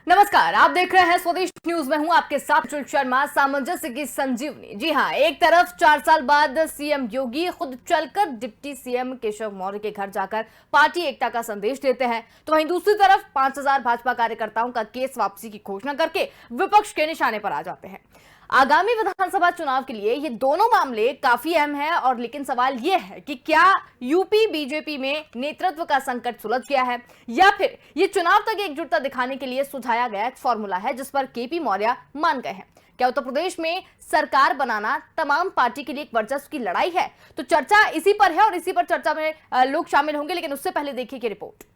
नमस्कार, आप देख रहे हैं स्वदेश न्यूज में हूं आपके साथ अचल शर्मा। सामंजस्य की संजीवनी। जी हां, एक तरफ 4 साल बाद सीएम योगी खुद चलकर डिप्टी सीएम केशव मौर्य के घर जाकर पार्टी एकता का संदेश देते हैं, तो वहीं दूसरी तरफ 5000 भाजपा कार्यकर्ताओं का केस वापसी की घोषणा करके विपक्ष के निशाने पर आ जाते हैं। आगामी विधानसभा चुनाव के लिए ये दोनों मामले काफी अहम है, और लेकिन सवाल ये है कि क्या यूपी बीजेपी में नेतृत्व का संकट सुलझ गया है, या फिर ये चुनाव तक एकजुटता दिखाने के लिए सुझाया गया एक फॉर्मूला है जिस पर केपी मौर्य मान गए हैं। क्या उत्तर प्रदेश में सरकार बनाना तमाम पार्टी के लिए एक वर्चस्व की लड़ाई है? तो चर्चा इसी पर है और इसी पर चर्चा में लोग शामिल होंगे, लेकिन उससे पहले देखिए की रिपोर्ट।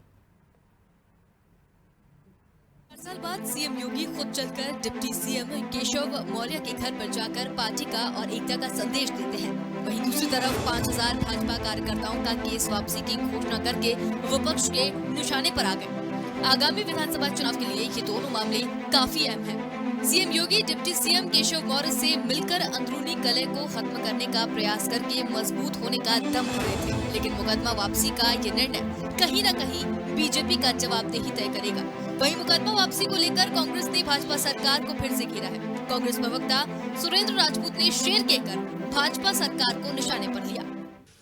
साल बाद सीएम योगी खुद चलकर डिप्टी सीएम केशव मौर्य के घर पर जाकर पार्टी का और एकता का संदेश देते हैं। वहीं दूसरी तरफ 5000 भाजपा कार्यकर्ताओं का केस वापसी की घोषणा करके विपक्ष के निशाने पर आ गए। आगामी विधानसभा चुनाव के लिए ये दोनों मामले काफी अहम हैं। सीएम योगी डिप्टी सीएम केशव मौर्य से मिलकर अंदरूनी कलह को खत्म करने का प्रयास करके मजबूत होने का दम भर रहे थे, लेकिन मुकदमा वापसी का ये निर्णय कहीं न कहीं बीजेपी का जवाबदेही तय करेगा। वहीं मुकदमा वापसी को लेकर कांग्रेस ने भाजपा सरकार को फिर से घेरा है। कांग्रेस प्रवक्ता सुरेंद्र राजपूत ने शेर कहकर भाजपा सरकार को निशाने पर लिया।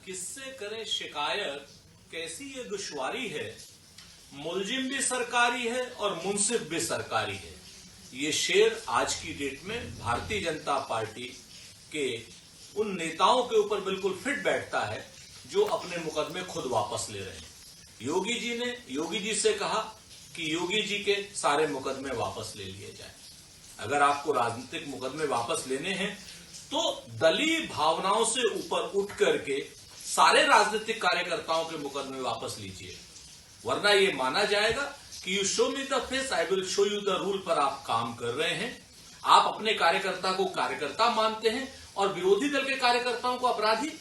किससे करे शिकायत, कैसी ये दुश्वारी है, मुलजिम भी सरकारी है और मुंसिफ भी सरकारी है। ये शेर आज की डेट में भारतीय जनता पार्टी के उन नेताओं के ऊपर बिल्कुल फिट बैठता है जो अपने मुकदमे खुद वापस ले रहे हैं। योगी जी से कहा कि योगी जी के सारे मुकदमे वापस ले लिए जाएं। अगर आपको राजनीतिक मुकदमे वापस लेने हैं तो दलीय भावनाओं से ऊपर उठ करके सारे राजनीतिक कार्यकर्ताओं के मुकदमे वापस लीजिए, वरना ये माना जाएगा कि you show me the face, I will show you the rule पर आप काम कर रहे हैं। आप अपने कार्यकर्ता को कार्यकर्ता मानते हैं और विरोधी दल के कार्यकर्ताओं को अपराधी।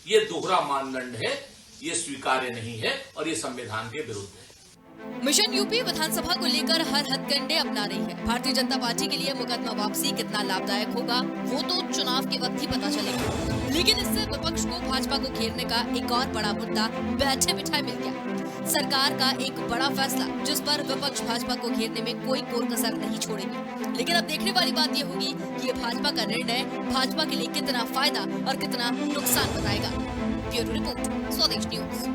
ये दोहरा मानदंड है, ये स्वीकार्य नहीं है और ये संविधान के विरुद्ध है। मिशन यूपी विधानसभा को लेकर हर हथकंडे अपना रही है। भारतीय जनता पार्टी के लिए मुकदमा वापसी कितना लाभदायक होगा वो तो चुनाव के वक्त ही पता चलेगा, लेकिन इससे विपक्ष को भाजपा को घेरने का एक और बड़ा मुद्दा बैठे बिठाए मिल गया। सरकार का एक बड़ा फैसला जिस पर विपक्ष भाजपा को घेरने में कोई कोर कसर नहीं छोड़ेगी। लेकिन अब देखने वाली बात यह होगी कि ये भाजपा का निर्णय भाजपा के लिए कितना फायदा और कितना नुकसान बताएगा। ब्यूरो रिपोर्ट, स्वदेश न्यूज।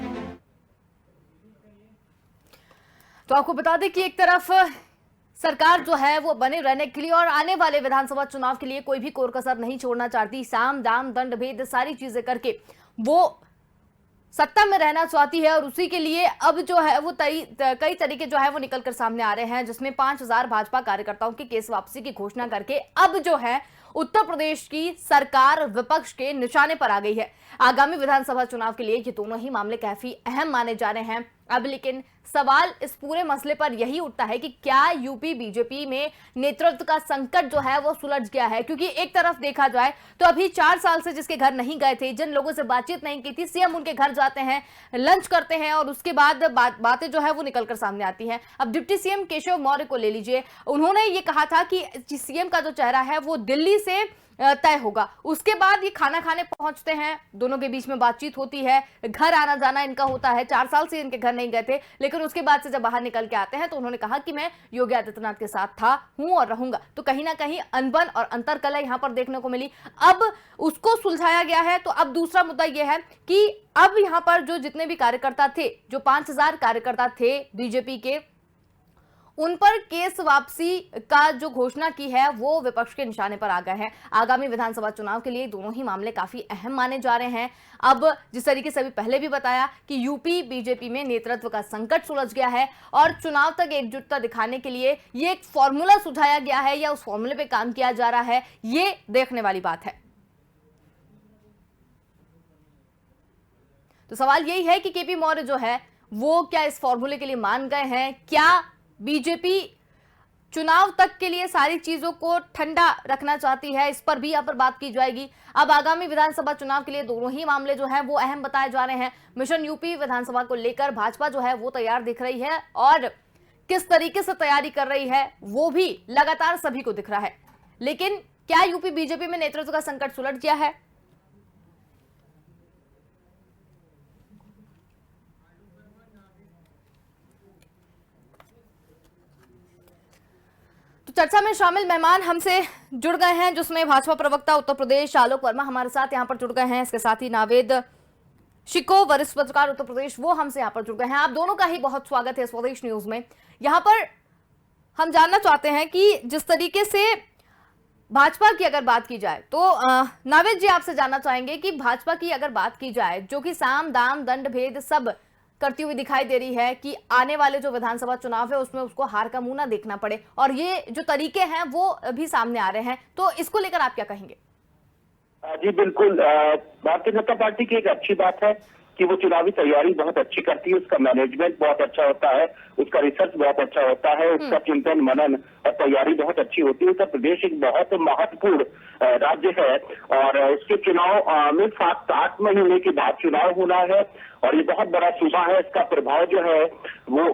तो आपको बता दें कि एक तरफ सरकार जो है वो बने रहने के लिए और आने वाले विधानसभा चुनाव के लिए कोई भी कोर कसर नहीं छोड़ना चाहती। साम दाम दंड भेद सारी चीजें करके वो सत्ता में रहना चाहती है, और उसी के लिए अब जो है वो कई तरीके जो है वो निकलकर सामने आ रहे हैं, जिसमें 5000 भाजपा कार्यकर्ताओं की केस वापसी की घोषणा करके अब जो है उत्तर प्रदेश की सरकार विपक्ष के निशाने पर आ गई है। आगामी विधानसभा चुनाव के लिए ये दोनों ही मामले काफी अहम माने जा रहे हैं। अब लेकिन सवाल इस पूरे मसले पर यही उठता है कि क्या यूपी बीजेपी में नेतृत्व का संकट जो है वो सुलझ गया है? क्योंकि एक तरफ देखा जाए तो अभी 4 साल से जिसके घर नहीं गए थे, जिन लोगों से बातचीत नहीं की थी, सीएम उनके घर जाते हैं, लंच करते हैं और उसके बाद बातें जो है वो निकलकर सामने आती हैं। अब डिप्टी सीएम केशव मौर्य को ले लीजिए, उन्होंने ये कहा था कि सीएम का जो चेहरा है वो दिल्ली से तय होगा। उसके बाद ये खाना खाने पहुंचते हैं, दोनों के बीच में बातचीत होती है, घर आना जाना इनका होता है। 4 साल से इनके घर नहीं गए थे, लेकिन उसके बाद से जब बाहर निकल के आते हैं तो उन्होंने कहा कि मैं योगी आदित्यनाथ के साथ था, हूं और रहूंगा। तो कहीं ना कहीं अनबन और अंतरकलह यहां पर देखने को मिली। अब उसको सुलझाया गया है। तो अब दूसरा मुद्दा यह है कि अब यहां पर जो जितने भी कार्यकर्ता थे, जो 5000 कार्यकर्ता थे बीजेपी के, उन पर केस वापसी का जो घोषणा की है वो विपक्ष के निशाने पर आ गए हैं। आगामी विधानसभा चुनाव के लिए दोनों ही मामले काफी अहम माने जा रहे हैं। अब जिस तरीके से अभी पहले भी बताया कि यूपी बीजेपी में नेतृत्व का संकट सुलझ गया है और चुनाव तक एकजुटता दिखाने के लिए ये एक फॉर्मूला सुझाया गया है या उस फॉर्मूले पे काम किया जा रहा है, ये देखने वाली बात है। तो सवाल यही है कि केपी मौर्य जो है वो क्या इस फॉर्मूले के लिए मान गए हैं? क्या बीजेपी चुनाव तक के लिए सारी चीजों को ठंडा रखना चाहती है? इस पर भी यहाँ पर बात की जाएगी। अब आगामी विधानसभा चुनाव के लिए दोनों ही मामले जो हैं वो अहम बताए जा रहे हैं। मिशन यूपी विधानसभा को लेकर भाजपा जो है वो तैयार दिख रही है, और किस तरीके से तैयारी कर रही है वो भी लगातार सभी को दिख रहा है। लेकिन क्या यूपी बीजेपी में नेतृत्व का संकट सुलझ गया है? चर्चा में शामिल मेहमान हमसे जुड़ गए हैं, जिसमें भाजपा प्रवक्ता उत्तर प्रदेश आलोक वर्मा हमारे साथ यहाँ पर जुड़ गए हैं। इसके साथ ही नावेद शिको, वरिष्ठ पत्रकार उत्तर प्रदेश, वो हमसे यहाँ पर जुड़ गए हैं। आप दोनों का ही बहुत स्वागत है स्वदेश न्यूज में। यहाँ पर हम जानना चाहते हैं कि जिस तरीके से भाजपा की अगर बात की जाए तो नावेद जी आपसे जानना चाहेंगे कि भाजपा की अगर बात की जाए, जो कि साम दाम दंड भेद सब करती हुई दिखाई दे रही है कि आने वाले जो विधानसभा चुनाव है उसमें उसको हार का मुंह ना देखना पड़े, और ये जो तरीके हैं वो भी सामने आ रहे हैं, तो इसको लेकर आप क्या कहेंगे? जी बिल्कुल, भारतीय जनता पार्टी की एक अच्छी बात है कि वो चुनावी तैयारी बहुत अच्छी करती है, उसका मैनेजमेंट बहुत अच्छा होता है, उसका रिसर्च बहुत अच्छा होता है, उसका चिंतन मनन और तैयारी बहुत अच्छी होती है। उत्तर प्रदेश एक बहुत महत्वपूर्ण राज्य है और इसके चुनाव में 7-8 महीने के बाद चुनाव होना है और ये बहुत बड़ा सूबा है। इसका प्रभाव जो है वो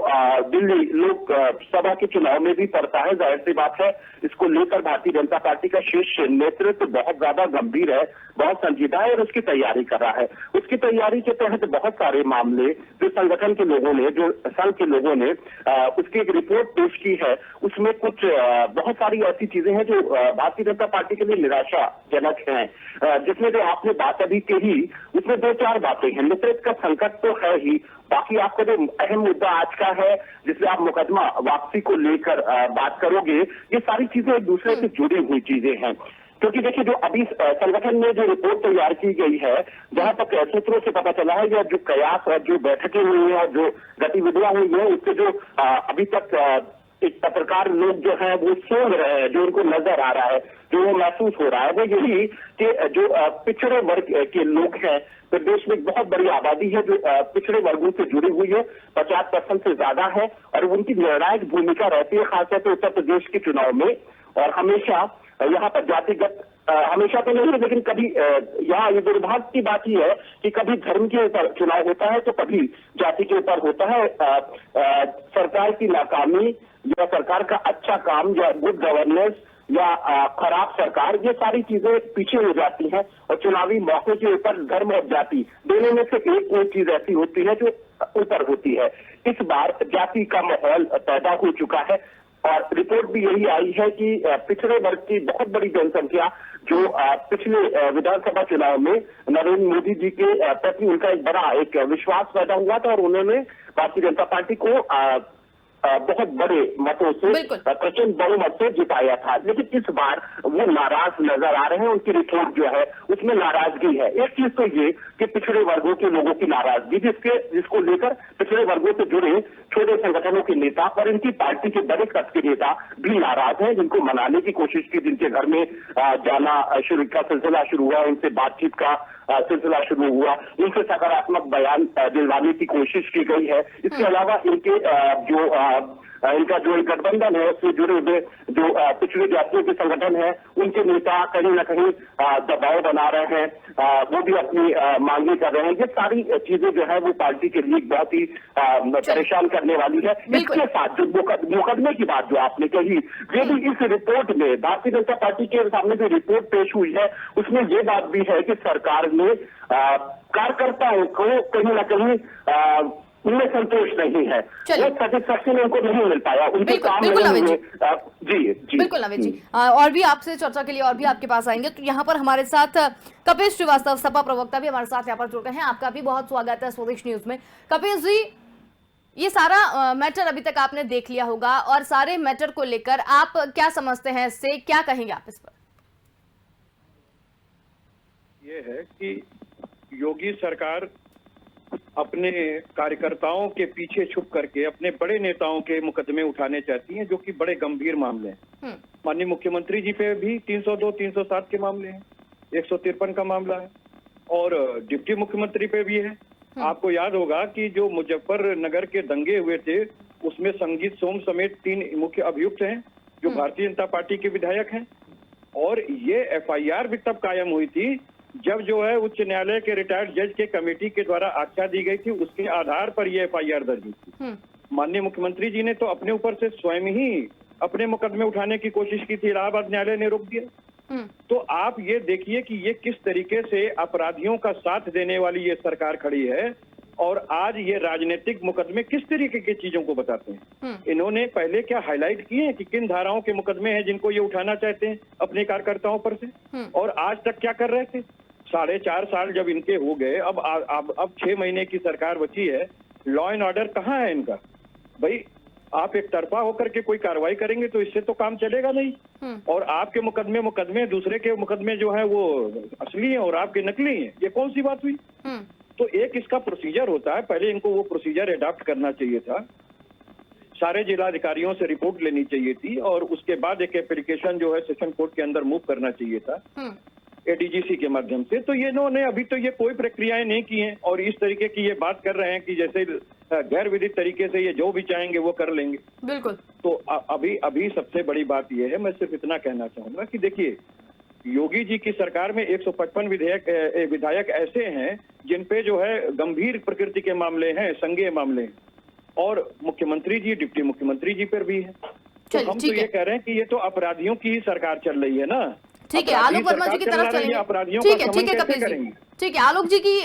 दिल्ली लोक सभा के चुनाव में भी पड़ता है। जाहिर सी बात है, इसको लेकर भारतीय जनता पार्टी का शीर्ष नेतृत्व बहुत ज्यादा गंभीर है, बहुत संजीदा है और उसकी तैयारी कर रहा है। उसकी तैयारी के तहत बहुत सारे मामले जो संगठन के लोगों ने, जो संघ के लोगों ने उसकी एक रिपोर्ट पेश की है, उसमें कुछ बहुत सारी ऐसी चीजें हैं जो भारतीय जनता पार्टी के लिए निराशाजनक हैं। जिसमें जो आपने बात अभी कही उसमें 2-4 बातें हैं। नेतृत्व का संकट तो है ही, बाकी आपका जो अहम मुद्दा आज का है जिसमें आप मुकदमा वापसी को लेकर बात करोगे, ये सारी चीजें एक दूसरे से जुड़ी हुई चीजें हैं। क्योंकि देखिए, जो अभी संगठन में जो रिपोर्ट तैयार की गई है, जहां तक सूत्रों से पता चला है, या जो कयास और जो बैठकें हुई हैं और जो गतिविधियां हुई हैं, उससे जो अभी तक एक पत्रकार लोग जो हैं वो सोच रहे हैं, जो उनको नजर आ रहा है, जो वो महसूस हो रहा है, वो यही कि जो पिछड़े वर्ग के लोग हैं, प्रदेश में एक बहुत बड़ी आबादी है जो पिछड़े वर्गों से जुड़ी हुई है, 50% से ज्यादा है और उनकी निर्णायक भूमिका रहती है खासतौर पर उत्तर प्रदेश के चुनाव में। और हमेशा यहाँ पर जातिगत, हमेशा तो नहीं है लेकिन कभी यहाँ ये दुर्भाग्य की बात ही है कि कभी धर्म के ऊपर चुनाव होता है तो कभी जाति के ऊपर होता है। सरकार की नाकामी या सरकार का अच्छा काम या गुड गवर्नेंस या खराब सरकार, ये सारी चीजें पीछे हो जाती हैं और चुनावी मौके के ऊपर धर्म और जाति दोनों में से एक कोई चीज ऐसी होती है जो ऊपर होती है। इस बार जाति का माहौल पैदा हो चुका है और रिपोर्ट भी यही आई है कि पिछड़े वर्ग की बहुत बड़ी जनसंख्या जो पिछले विधानसभा चुनाव में नरेंद्र मोदी जी के प्रति उनका एक बड़ा एक विश्वास पैदा हुआ था और उन्होंने भारतीय जनता पार्टी को बहुत बड़े मतों से, प्रचंड बहुमत से जिताया था। लेकिन इस बार वो नाराज नजर आ रहे हैं, उनकी रिपोर्ट जो है उसमें नाराजगी है। एक चीज तो ये कि पिछड़े वर्गों के लोगों की नाराजगी, जिसको लेकर पिछड़े वर्गों से जुड़े छोटे संगठनों के नेता और इनकी पार्टी के बड़े कद के नेता भी नाराज हैं, जिनको मनाने की कोशिश की, जिनके घर में जाना शुरू का सिलसिला शुरू हुआ, उनसे बातचीत का सिलसिला शुरू हुआ, उनसे सकारात्मक बयान दिलवाने की कोशिश की गई है। इसके अलावा इनके इनका जो गठबंधन है उससे जुड़े हुए जो पिछड़ी जातियों के संगठन है, उनके नेता कहीं ना कहीं दबाव बना रहे हैं, वो भी अपनी मांगे कर रहे हैं। ये सारी चीजें जो है वो पार्टी के लिए बहुत ही परेशान करने वाली है। इसके साथ जो मुकदमे की बात जो आपने कही, ये भी इस रिपोर्ट में भारतीय जनता पार्टी के सामने जो रिपोर्ट पेश हुई है उसमें ये बात भी है कि सरकार ने कार्यकर्ताओं को कहीं ना कहीं उनमें संतोष नहीं है, वो सेटिस्फैक्शन उनको नहीं मिल पाया, उनके काम नहीं हुए। जी बिल्कुल नवेद जी, और भी आपसे चर्चा के लिए और भी आपके पास आएंगे। तो यहाँ पर हमारे साथ कपिल श्रीवास्तव, सपा प्रवक्ता, भी हमारे साथ यहाँ पर जुड़ गए हैं। आपका भी बहुत स्वागत है स्वदेश न्यूज में। कपिल जी, ये सारा मैटर अभी तक आपने देख लिया होगा और सारे मैटर को लेकर आप क्या समझते हैं, इससे क्या कहेंगे आप इस पर? ये है कि योगी सरकार अपने कार्यकर्ताओं के पीछे छुप करके अपने बड़े नेताओं के मुकदमे उठाने चाहती हैं, जो कि बड़े गंभीर मामले हैं। माननीय मुख्यमंत्री जी पे भी 302, 307 के मामले हैं, 153 का मामला है और डिप्टी मुख्यमंत्री पे भी है। आपको याद होगा कि जो मुजफ्फरनगर के दंगे हुए थे उसमें संगीत सोम समेत 3 मुख्य अभियुक्त हैं जो भारतीय जनता पार्टी के विधायक हैं और ये FIR भी तब कायम हुई थी जब जो है उच्च न्यायालय के रिटायर्ड जज के कमेटी के द्वारा आख्या दी गई थी, उसके आधार पर ये FIR दर्ज हुई थी। माननीय मुख्यमंत्री जी ने तो अपने ऊपर से स्वयं ही अपने मुकदमे उठाने की कोशिश की थी, इलाहाबाद न्यायालय ने रोक दिया। तो आप ये देखिए कि ये किस तरीके से अपराधियों का साथ देने वाली ये सरकार खड़ी है और आज ये राजनीतिक मुकदमे किस तरीके की चीजों को बताते हैं। इन्होंने पहले क्या हाईलाइट किए हैं कि किन धाराओं के मुकदमे हैं जिनको ये उठाना चाहते हैं अपने कार्यकर्ताओं पर से, और आज तक क्या कर रहे थे। 4.5 साल जब इनके हो गए, अब 6 महीने की सरकार बची है, लॉ एंड ऑर्डर कहाँ है इनका। भाई आप एक तरफा होकर के कोई कार्रवाई करेंगे तो इससे तो काम चलेगा नहीं। और आपके मुकदमे दूसरे के मुकदमे जो है वो असली हैं और आपके नकली हैं, ये कौन सी बात हुई। तो एक इसका प्रोसीजर होता है, पहले इनको वो प्रोसीजर अडॉप्ट करना चाहिए था, सारे जिलाधिकारियों से रिपोर्ट लेनी चाहिए थी, और उसके बाद एक एप्लीकेशन जो है सेशन कोर्ट के अंदर मूव करना चाहिए था एडीजीसी के माध्यम से। तो ये इन्होंने अभी तो ये कोई प्रक्रियाएं नहीं की हैं, और इस तरीके की ये बात कर रहे हैं कि जैसे गैर विधिक तरीके से ये जो भी चाहेंगे वो कर लेंगे। बिल्कुल। तो अभी सबसे बड़ी बात ये है, मैं सिर्फ इतना कहना चाहूंगा कि देखिए, योगी जी की सरकार में 155 विधायक ऐसे हैं जिन पे जो है गंभीर प्रकृति के मामले हैं, संज्ञेय मामले हैं, और मुख्यमंत्री जी, डिप्टी मुख्यमंत्री जी पर भी है। तो हम तो ये कह रहे हैं कि ये तो अपराधियों की ही सरकार चल रही है ना। ठीक है, आलोक वर्मा जी की तरफ चलेंगे। अपराधियों ठीक का है, ठीक है समन कैसे कपिल जी, करेंगे? ठीक है, आलोक जी की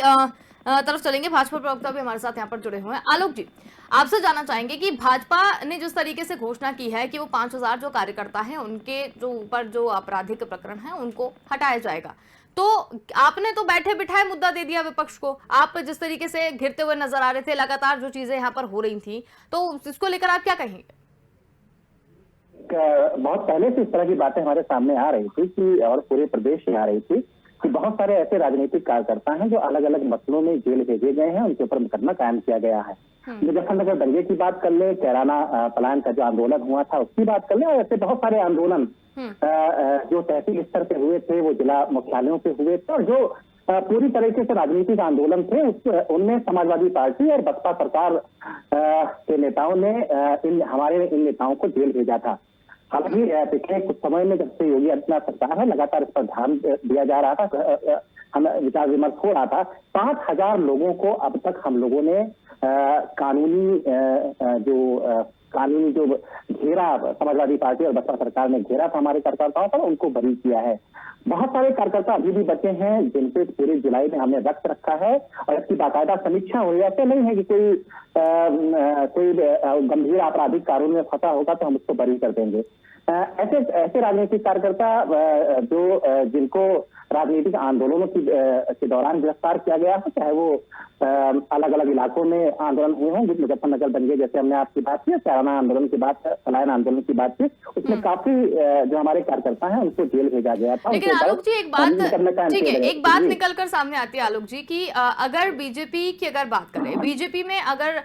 तरफ चलेंगे। भाजपा प्रवक्ता भी हमारे साथ यहाँ पर जुड़े हुए हैं। आलोक जी, आपसे जानना चाहेंगे कि भाजपा ने जिस तरीके से घोषणा की है कि वो 5000 जो कार्यकर्ता हैं उनके जो ऊपर जो आपराधिक प्रकरण है उनको हटाया जाएगा, तो आपने तो बैठे बिठाए मुद्दा दे दिया विपक्ष को। आप जिस तरीके से घिरते हुए नजर आ रहे थे, लगातार जो चीजें यहाँ पर हो रही थी, तो इसको लेकर आप क्या कहेंगे? बहुत पहले से इस तरह की बातें हमारे सामने आ रही थी कि, और पूरे प्रदेश में आ रही थी कि बहुत सारे ऐसे राजनीतिक कार्यकर्ता हैं जो अलग अलग मसलों में जेल भेजे गए हैं, उनके ऊपर मुकदमा कायम किया गया है। मुजफ्फरनगर दंगे की बात कर ले, कैराना पलायन का जो आंदोलन हुआ था उसकी बात कर ले, और ऐसे बहुत सारे आंदोलन जो तहसील स्तर पे हुए थे, वो जिला मुख्यालयों पे हुए थे, और जो पूरी तरीके से राजनीतिक आंदोलन थे उनमें समाजवादी पार्टी और बसपा सरकार के नेताओं ने इन नेताओं को जेल भेजा था। हालांकि पिछले कुछ समय में जब से योगी आदित्यनाथ सरकार है, लगातार इस पर ध्यान दिया जा रहा था, हम विचार विमर्श हो रहा था। 5000 लोगों को अब तक हम लोगों ने कानूनी जो घेरा समाजवादी पार्टी और बसपा सरकार ने घेरा था हमारे कार्यकर्ताओं पर, उनको बरी किया है। बहुत सारे कार्यकर्ता अभी भी बचे हैं जिनसे पूरे जुलाई में हमने रक्त रखा है, और इसकी बाकायदा समीक्षा हो रही है। ऐसे नहीं है कि कोई गंभीर आपराधिक कानून में फंसा होगा तो हम उसको बरी कर देंगे। ऐसे राजनीतिक कार्यकर्ता जिनको राजनीतिक आंदोलनों के दौरान गिरफ्तार किया गया है, चाहे वो अलग अलग इलाकों में आंदोलन हुए हों, मुजफ्फरनगर दंगे जैसे हमने आपकी बात की, कैराना आंदोलन की बात, पलायन आंदोलन की बात की, उसमें काफी जो हमारे कार्यकर्ता हैं उनको जेल भेजा गया था। लेकिन आलोक जी एक बात, ठीक है, एक बात निकल कर सामने आती है आलोक जी की, अगर बीजेपी की अगर बात करें, बीजेपी में अगर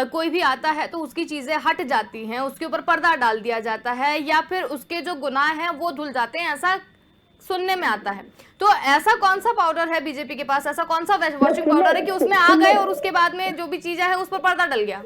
कोई भी आता है तो उसकी चीजें हट जाती हैं, उसके ऊपर पर्दा डाल दिया जाता है, या फिर उसके जो गुनाह हैं वो धुल जाते हैं, ऐसा सुनने में आता है। तो ऐसा कौन सा पाउडर है बीजेपी के पास, ऐसा कौन सा वॉशिंग पाउडर है कि उसमें आ गए और उसके बाद में जो भी चीजें हैं उस पर पर्दा डल गया?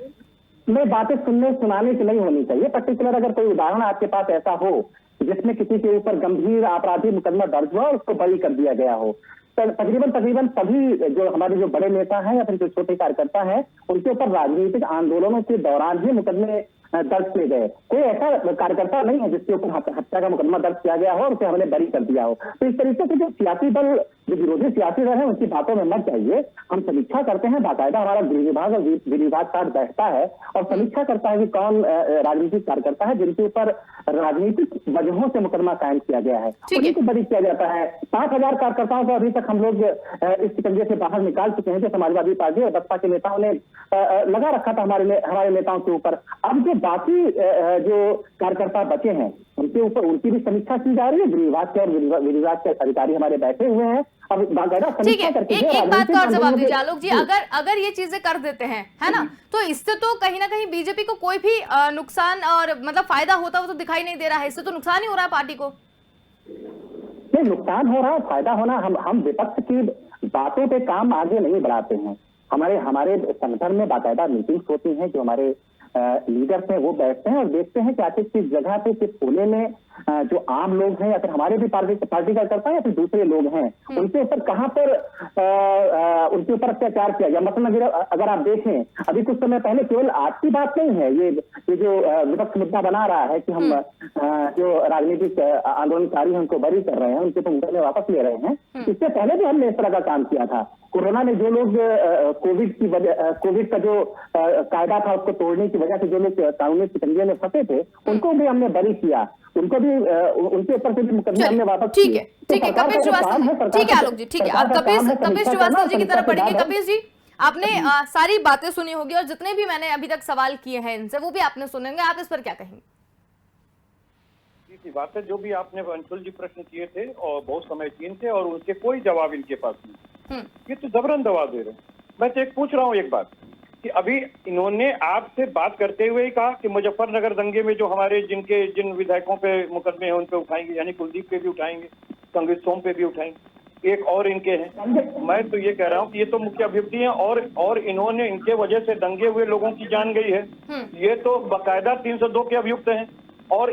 मैं बातें सुनाने की नहीं होनी चाहिए। पर्टिकुलर अगर कोई उदाहरण आपके पास ऐसा हो जिसमें किसी के ऊपर गंभीर आपराधिक मुकदमा दर्ज हुआ और उसको बरी कर दिया गया हो, तकरीबन सभी जो हमारे जो बड़े नेता हैं या फिर जो छोटे कार्यकर्ता हैं, उनके ऊपर राजनीतिक आंदोलनों के दौरान ही मुकदमे दर्ज किए गए। कोई ऐसा कार्यकर्ता नहीं है जिसके ऊपर हत्या का मुकदमा दर्ज किया गया हो और उसे हमने बरी कर दिया हो। तो इस तरीके से जो सियासी दल, जो विरोधी सियासी दल है, उनकी बातों में मत जाइए। हम समीक्षा करते हैं, बाकायदा हमारा गृह विभाग और विधि विभाग साथ बैठता है और समीक्षा करता है कि कौन राजनीतिक कार्यकर्ता है जिनके ऊपर राजनीतिक वजहों से मुकदमा कायम किया गया है, उन्हीं को बरी किया जाता है। 5000 कार्यकर्ताओं को अभी तक हम लोग इस शिकंजे से बाहर निकाल चुके हैं, जो समाजवादी पार्टी और बसपा के नेताओं ने लगा रखा था हमारे नेताओं के ऊपर। अब जो बाकी जो कार्यकर्ता बचे हैं उनके ऊपर उनकी भी समीक्षा की जा रही है। गृह विभाग के और विधि विभाग के अधिकारी हमारे बैठे हुए हैं। अब ठीक है, एक बात का और जवाब दीजिए आलोक जी, अगर ये चीजें कर देते हैं, है ना, तो इससे तो कहीं ना कहीं बीजेपी को कोई भी नुकसान और मतलब फायदा होता हुआ तो दिखाई नहीं दे रहा है। इससे तो नुकसान ही हो रहा है पार्टी को। नहीं, नुकसान हो रहा है, फायदा होना। हम विपक्ष की बातों पे काम आगे नहीं बढ़ाते हैं। हमारे संगठन में बाकायदा मीटिंग्स होती हैं, जो हमारे लीडर्स हैं वो बैठते हैं और देखते हैं कि आखिर किस जगह पे, किस कोने में जो आम लोग हैं या फिर हमारे भी पार्टी का करता है या फिर दूसरे लोग हैं, उनके ऊपर कहाँ पर उनके ऊपर अत्याचार किया गया। मतलब अगर आप देखें, अभी कुछ समय पहले, केवल आज की बात नहीं है, ये जो विपक्ष मुद्दा बना रहा है कि हम जो राजनीतिक आंदोलनकारी हैं उनको बरी कर रहे हैं, उनके तो मुकदमे वापस ले रहे हैं। इससे पहले भी हमने इस तरह का काम किया था। कोरोना में जो लोग कोविड का जो कायदा था उसको तोड़ने की वजह से जो लोग कानूनी शिकंजे में फंसे थे उनको भी हमने बरी किया, उनको भी उनके ऊपर से भी मुकदमे हमने वापस ठीक है, ठीक है कपिल श्रीवास्तव जी, ठीक है आलोक जी, ठीक है अब कपिल श्रीवास्तव जी की तरफ बढ़ेंगे। कपिल जी आपने सारी बातें सुनी होगी और जितने भी मैंने अभी तक सवाल किए हैं इनसे वो भी आपने सुने होंगे, आप इस पर क्या कहेंगे? सी बात है, जो भी आपने अंशुल जी प्रश्न किए थे और बहुत समय चीन थे और उनके कोई जवाब इनके पास नहीं, ये तो जबरन जवाब दे रहे हैं। मैं तो एक पूछ रहा हूँ एक बात कि अभी इन्होंने आपसे बात करते हुए ही कहा कि मुजफ्फरनगर दंगे में जो हमारे जिन विधायकों पे मुकदमे हैं उन पे उठाएंगे, यानी कुलदीप पे भी उठाएंगे, संगीत सोम पे भी उठाएंगे, एक और इनके हैं। मैं तो ये कह रहा हूँ कि ये तो मुख्य अभियुक्ति हैं और इन्होंने इनके वजह से दंगे हुए लोगों की जान गई है, ये तो बाकायदा 302 के अभियुक्त हैं। और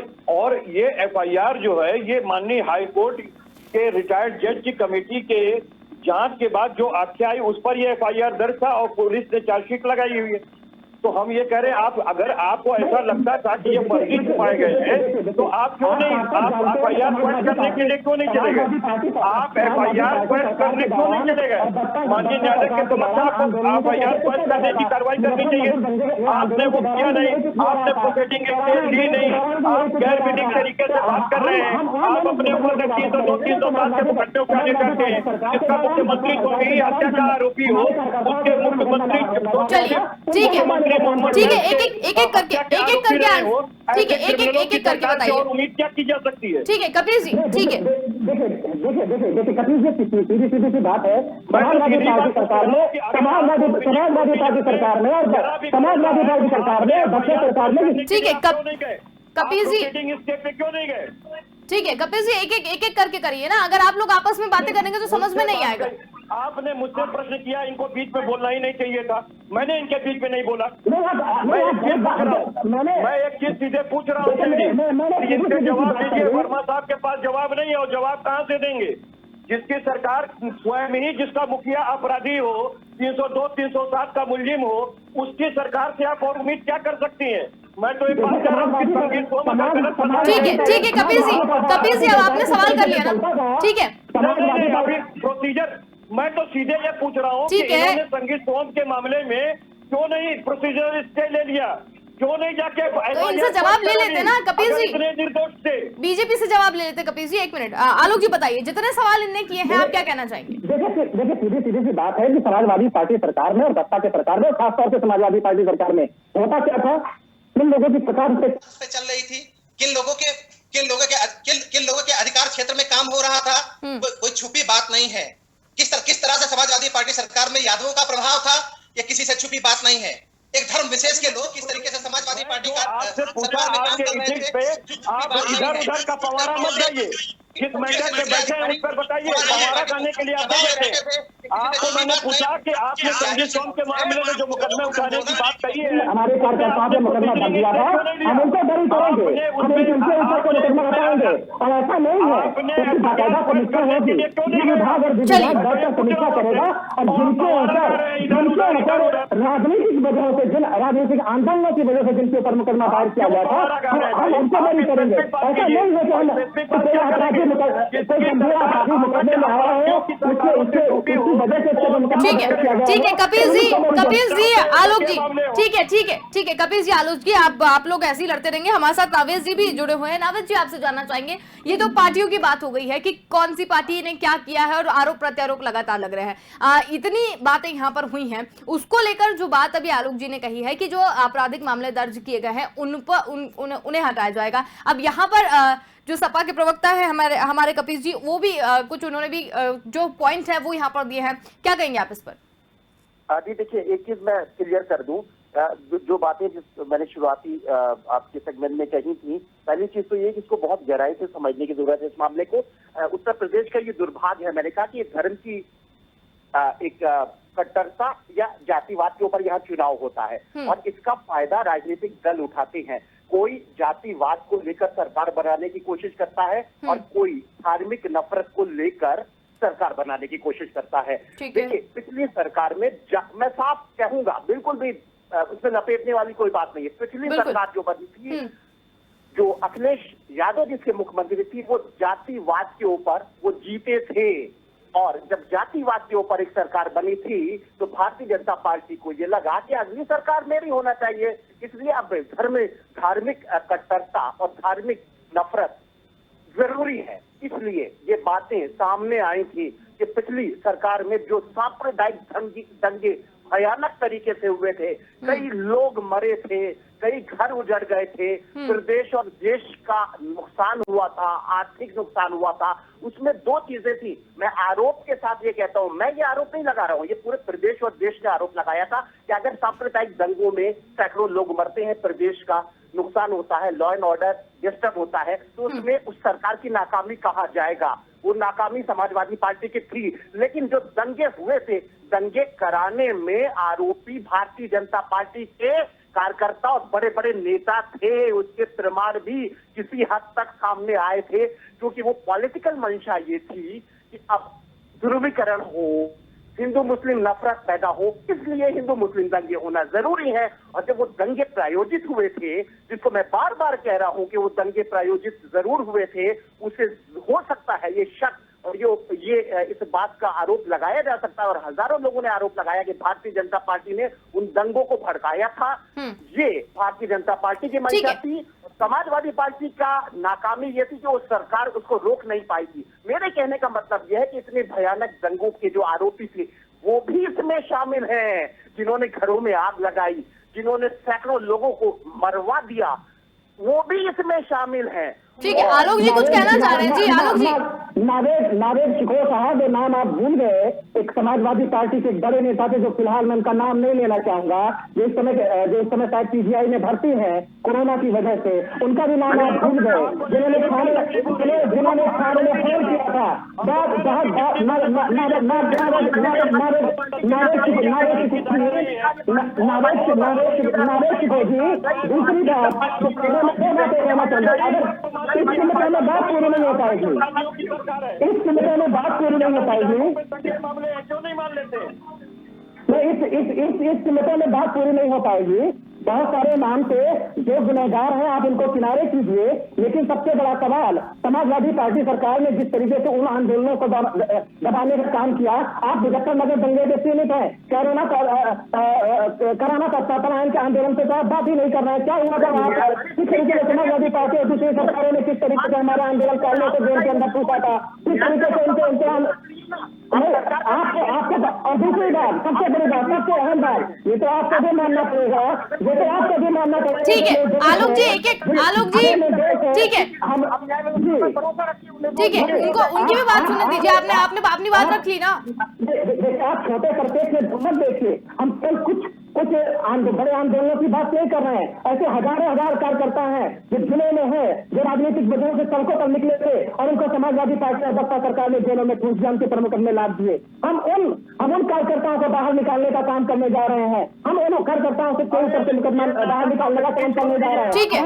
ये एफआईआर जो है ये माननीय हाई कोर्ट के रिटायर्ड जज की कमेटी के जांच के बाद जो आख्या आई उस पर ये एफआईआर दर्ज था और पुलिस ने चार्जशीट लगाई हुई है। तो हम ये कह रहे हैं आप अगर आपको ऐसा लगता था कि ये फर्जी छुपाए गए हैं तो आप क्यों नहीं आप एफआईआर क्वेश्चन करने के लिए क्यों नहीं चले गए? आप एफआईआर क्वेश्चन करने क्यों नहीं चले गए? माननीय न्यायालय के समक्ष आपको एफआईआर क्वेश्चन करने की कार्रवाई करनी चाहिए, आपने वो किया नहीं, आपने प्रोसीडिंग ली नहीं, आप गैर विधिक तरीके से बात कर रहे हैं, आप अपने ऊपर 302-307 के मुकदमे उठाने करते हैं, जिसका मुख्यमंत्री को भी हत्या का आरोपी हो उसके मुख्यमंत्री चलिए ठीक है एक एक करके ठीक है एक करके बताइए और उम्मीद क्या की जा सकती है? ठीक है कपिल जी, ठीक है देखिए कपिल जी सीधी सी बात है, समाजवादी पार्टी सरकार में समाजवादी पार्टी सरकार में और समाजवादी पार्टी सरकार में और बच्चे सरकार में, ठीक है कपिल जी स्टेट पे क्यों नहीं गए? ठीक है कपिल जी एक एक करके करिए ना, अगर आप लोग आपस में बातें करेंगे तो समझ में नहीं आएगा। आपने मुझसे प्रश्न किया, इनको बीच में बोलना ही नहीं चाहिए था, मैंने इनके बीच में नहीं बोला। मैं एक चीज सीधे पूछ रहा हूँ, इसके जवाब दीजिए। वर्मा साहब के पास जवाब नहीं है और जवाब कहाँ से देंगे? जिसकी सरकार स्वयं ही जिसका मुखिया अपराधी हो, 302-307 का मुलजिम हो, उसकी सरकार से आप और उम्मीद क्या कर सकती हैं? मैं तो एक बात कर रहा हूँ कि संगीत को ठीक है कपिल जी अब आपने सवाल कर लिया ना, ठीक है अभी प्रोसीजर मैं तो सीधे ये पूछ रहा हूँ कि इन्होंने संगीत सोम के मामले में क्यों नहीं प्रोसीजर स्टे ले लिया, क्यों नहीं जाके तो इनसे जवाब ले लेते ना कपिल जी, निर्दोष से बीजेपी से जवाब ले लेते। कपिल जी एक मिनट, आलोक जी बताइए जितने सवाल इनने किए हैं आप क्या कहना चाहेंगे? देखिए सीधी सी बात है कि समाजवादी पार्टी सरकार में और सत्ता के सरकार में, खासतौर से समाजवादी पार्टी सरकार में होता क्या था, किन लोगों की प्रकार से चल रही थी, किन लोगों के अधिकार क्षेत्र में काम हो रहा था, कोई छुपी बात नहीं है। किस तरह से समाजवादी पार्टी सरकार में यादवों का प्रभाव था, ये किसी से छुपी बात नहीं है। एक धर्म विशेष के लोग किस तरीके से समाजवादी पार्टी का सरकार में काम कर रहे थे, आप इधर उधर का पवारा मत जाइए, जिस मैटर पे बैठे हैं उस पर बताइए। पवारा करने के लिए आप बैठे हैं, आपको मैंने पूछा कि आपने संगीत सोम के मामले में जो मुकदमे उठाने की बात कही है, हमारे कार्यकर्ताओं ने मुकदमा कर दिया था, हम उनको बरी करेंगे, हम उनके ऊपर को मुकदमा हटाएंगे और ऐसा नहीं है उसकी बाकायदा समीक्षा होगी, विभाग और विभाग बैठकर समीक्षा करेगा और जिनके ऊपर राजनीतिक वजह से जिन राजनीतिक आंदोलनों की वजह से जिनके ऊपर मुकदमा दायर किया गया था हम उनको बरी करेंगे। ऐसा नहीं है कि हम अपराधी कोई गंभीर आपराधिक मुकदमे में आया है उसकी वजह से ठीक है कपिल जी आलोक जी, ठीक है कपिल जी आलोक जी, आप लोग ऐसे ही लड़ते रहेंगे। हमारे साथ नावेद जी भी जुड़े हुए हैं। नावेद जी आपसे जानना चाहेंगे, ये तो पार्टियों की बात हो गई है कि कौन सी पार्टी ने क्या किया है और आरोप प्रत्यारोप लगातार लग रहे हैं, इतनी बातें यहाँ पर हुई हैं, उसको लेकर जो बात अभी आलोक जी ने कही है कि जो आपराधिक मामले दर्ज किए गए हैं उन्हें हटाया जाएगा। अब यहाँ पर जो सपा के प्रवक्ता है हमारे कपिल जी, वो भी कुछ उन्होंने भी जो पॉइंट है वो यहाँ पर दिए हैं, क्या कहेंगे आप इस पर? जी देखिए, एक चीज मैं क्लियर कर दूं, जो बातें मैंने शुरुआती आपके सेगमेंट में कही थी, पहली चीज तो ये कि इसको बहुत गहराई से समझने की जरूरत है इस मामले को। उत्तर प्रदेश का ये दुर्भाग्य है, मैंने कहा कि धर्म की एक कट्टरता या जातिवाद के ऊपर यहाँ चुनाव होता है और इसका फायदा राजनीतिक दल उठाते हैं। कोई जातिवाद को लेकर सरकार बनाने की कोशिश करता है और कोई धार्मिक नफरत को लेकर सरकार बनाने की कोशिश करता है। देखिए, पिछली सरकार में मैं साफ कहूंगा, बिल्कुल भी उसमें लपेटने वाली कोई बात नहीं है। पिछली सरकार जो बनी थी, जो अखिलेश यादव जिसके मुख्यमंत्री थी, वो जातिवाद के ऊपर वो जीते थे। और जब जातिवाद के ऊपर एक सरकार बनी थी तो भारतीय जनता पार्टी को ये लगा कि अगली सरकार में भी होना चाहिए, इसलिए अब धार्मिक कट्टरता और धार्मिक नफरत जरूरी है। इसलिए ये बातें सामने आई थी कि पिछली सरकार में जो सांप्रदायिक दंगे भयानक तरीके से हुए थे, कई लोग मरे थे, कई घर उजड़ गए थे, प्रदेश और देश का नुकसान हुआ था, आर्थिक नुकसान हुआ था। उसमें दो चीजें थी। मैं आरोप के साथ ये कहता हूं, मैं ये आरोप नहीं लगा रहा हूं, ये पूरे प्रदेश और देश ने आरोप लगाया था कि अगर सांप्रदायिक दंगों में सैकड़ों लोग मरते हैं, प्रदेश का नुकसान होता है, लॉ एंड ऑर्डर डिस्टर्ब होता है, तो उसमें उस सरकार की नाकामी कहा जाएगा। वो नाकामी समाजवादी पार्टी की थी, लेकिन जो दंगे हुए थे, दंगे कराने में आरोपी भारतीय जनता पार्टी के कार्यकर्ता और बड़े बड़े नेता थे। उसके प्रमाण भी किसी हद तक सामने आए थे, क्योंकि वो पॉलिटिकल मंशा ये थी कि अब ध्रुवीकरण हो, हिंदू मुस्लिम नफरत पैदा हो, इसलिए हिंदू मुस्लिम दंगे होना जरूरी है। और जब वो दंगे प्रायोजित हुए थे, जिसको मैं बार बार कह रहा हूं कि वो दंगे प्रायोजित जरूर हुए थे, उसे हो सकता है ये शक और ये इस बात का आरोप लगाया जा सकता है, और हजारों लोगों ने आरोप लगाया कि भारतीय जनता पार्टी ने उन दंगों को भड़काया था। ये भारतीय जनता पार्टी की मंशा थी। समाजवादी पार्टी का नाकामी ये थी कि वो सरकार उसको रोक नहीं पाई थी। मेरे कहने का मतलब यह है कि इतने भयानक दंगों के जो आरोपी थे वो भी इसमें शामिल हैं, जिन्होंने घरों में आग लगाई, जिन्होंने सैकड़ों लोगों को मरवा दिया, वो भी इसमें शामिल हैं। ठीक है, आलोक जी कुछ कहना चाह रहे हैं। जी आलोक जी। नावेद शिकोह साहब, नाम आप भूल गए, एक समाजवादी पार्टी के एक बड़े नेता थे, जो फिलहाल मैं उनका नाम नहीं लेना चाहूंगा, जो इस समय शायद पीजीआई में भर्ती है कोरोना की वजह से, उनका भी नाम आप भूल गए, जिन्होंने खाने में फोन किया था। नावेद शिकोह जी, दूसरी बात कहना चाहूंगा, इस मुद्दे में बात पूरी नहीं हो पाएगी, इस मुद्दे में बात पूरी नहीं हो पाएगी, मामले क्यों नहीं मान लेते? इस मुद्दे में बात पूरी नहीं हो पाएगी। बहुत सारे नाम से जो गुनहगार हैं आप उनको किनारे कीजिए, लेकिन सबसे बड़ा सवाल, समाजवादी पार्टी सरकार ने जिस तरीके से उन आंदोलनों को दबाने का काम किया, आप मुजफ्फरनगर दंगे के सीमित हैं, कोरोना कराना पलायन के आंदोलन से तो आप बात ही नहीं कर रहे हैं। क्या हुआ जब आप किस तरीके से समाजवादी पार्टी और दूसरी सरकारों ने किस तरीके से हमारे आंदोलन करने को जेल के अंदर पूछा था, किस तरीके से उनके इम्तिहान आपको। और दूसरी बात, सबसे बड़ी बात, सबसे अहम बात, ये तो आपको भी मानना पड़ेगा, ये तो आपको भी मानना पड़ेगा। ठीक है आलोक जी, आलोक जी, ठीक है ठीक है, उनकी भी बात सुनने दीजिए। आपने अपनी बात रख ली ना। देखिए, आप छोटे प्रत्येक में मत देखिए, हम कल कुछ बड़े आंदोलनों की बात नहीं कर रहे हैं। ऐसे हजारों हजार कार्यकर्ता हैं जो जिले में है, जो राजनीतिक वजहों से सड़कों पर निकले थे और उनको समाजवादी पार्टी और बसपा सरकार ने जेलों में ठूस जान के प्रमुख में लाभ दिए। हम उन कार्यकर्ताओं को बाहर निकालने का काम करने जा रहे हैं। हम उन कार्यकर्ताओं से कोई करके मुकदमा बाहर निकालने का काम करने जा रहे हैं। ठीक है,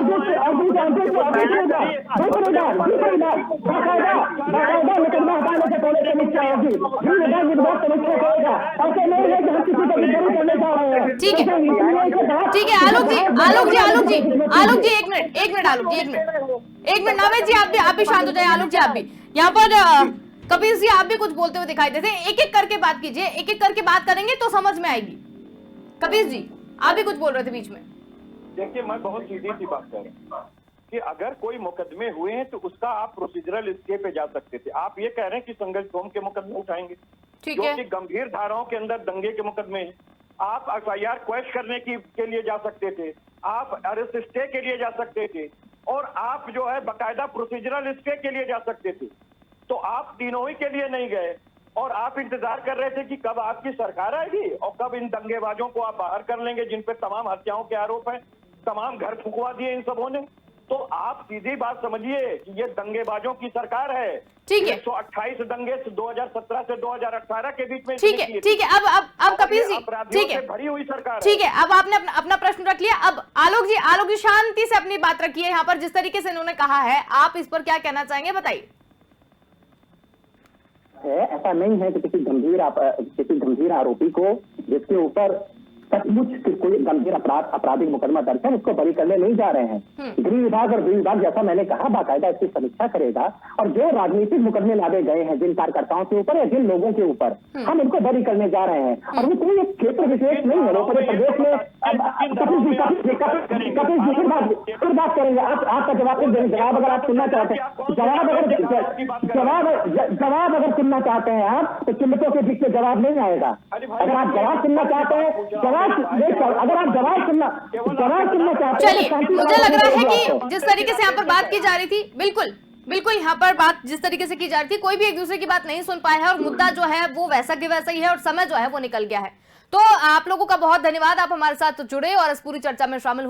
मुकदमा हटाने से पहले समीक्षा होगी, समीक्षा करेगा। ऐसे नहीं है कि हम किसी को भी करने जा रहे हैं। ठीक है आलोक जी, एक मिनट नावेद जी, आप भी शांत हो जाए। आलोक जी, आप भी यहाँ पर, कपिल जी आप भी कुछ बोलते हुए दिखाई देते हैं। एक एक करके बात कीजिए, एक एक करके बात करेंगे तो समझ में आएगी। कपिल जी आप भी कुछ बोल रहे थे बीच में। देखिए, मैं बहुत सीधी सी बात कर रहा हूँ कि अगर कोई मुकदमे हुए हैं तो उसका आप प्रोसीजरल स्टे पे जा सकते थे। आप ये कह रहे हैं कि संगत सोम के मुकदमे उठाएंगे, जो कि गंभीर धाराओं के अंदर दंगे के मुकदमे हैं। आप एफआईआर क्वेश करने के लिए जा सकते थे, आप अरेस्ट स्टे के लिए जा सकते थे, और आप जो है बकायदा प्रोसीजरल स्टे के लिए जा सकते थे। तो आप तीनों ही के लिए नहीं गए, और आप इंतजार कर रहे थे कि कब आपकी सरकार आएगी और कब इन दंगेबाजों को आप बाहर कर लेंगे, जिन पे तमाम हत्याओं के आरोप हैं, तमाम घर फुकवा दिए इन सबों ने। तो आप सीधी बात समझिए कि ये दंगेबाजों की सरकार है। ठीक है, 128 दंगे 2017 से 2018 के बीच में। ठीक है, अब कपिल जी, ठीक है, भरी हुई सरकार, ठीक है, अब आपने अपना प्रश्न रख लिया। अब आलोक जी शांति से अपनी बात रखिए। यहाँ पर जिस तरीके से इन्होंने कहा है, आप इस पर क्या कहना चाहेंगे, बताइए। ऐसा नहीं है कि किसी गंभीर आरोपी को, जिसके ऊपर सचमुच कोई गंभीर आपराधिक मुकदमा दर्ज है, उसको बरी करने नहीं जा रहे हैं। गृह विभाग और गृह विभाग, जैसा मैंने कहा, बाकायदा इसकी समीक्षा करेगा और जो राजनीतिक मुकदमे लादे गए हैं जिन कार्यकर्ताओं के ऊपर या जिन लोगों के ऊपर, हम उनको बरी करने जा रहे हैं। और वो कोई एक क्षेत्र विशेष नहीं है, वो पूरे प्रदेश में। कपिल जी फिर बात करेंगे, आपका जवाब अगर आप सुनना चाहते हैं, जवाब अगर सुनना चाहते हैं आप, तो चिल्लतों के बीच में जवाब नहीं आएगा। अगर आप जवाब सुनना चाहते हैं, अगर आप जवाब सुनना चाहते हैं, चलिए, मुझे लग रहा है कि जिस तरीके से यहाँ पर बात की जा रही थी, बिल्कुल यहाँ पर बात जिस तरीके से की जा रही थी, कोई भी एक दूसरे की बात नहीं सुन पाया है और मुद्दा जो है वो वैसा कि वैसा ही है और समय जो है वो निकल गया है। तो आप लोगों का बहुत धन्यवाद, आप हमारे साथ जुड़े और इस पूरी चर्चा में शामिल हुए।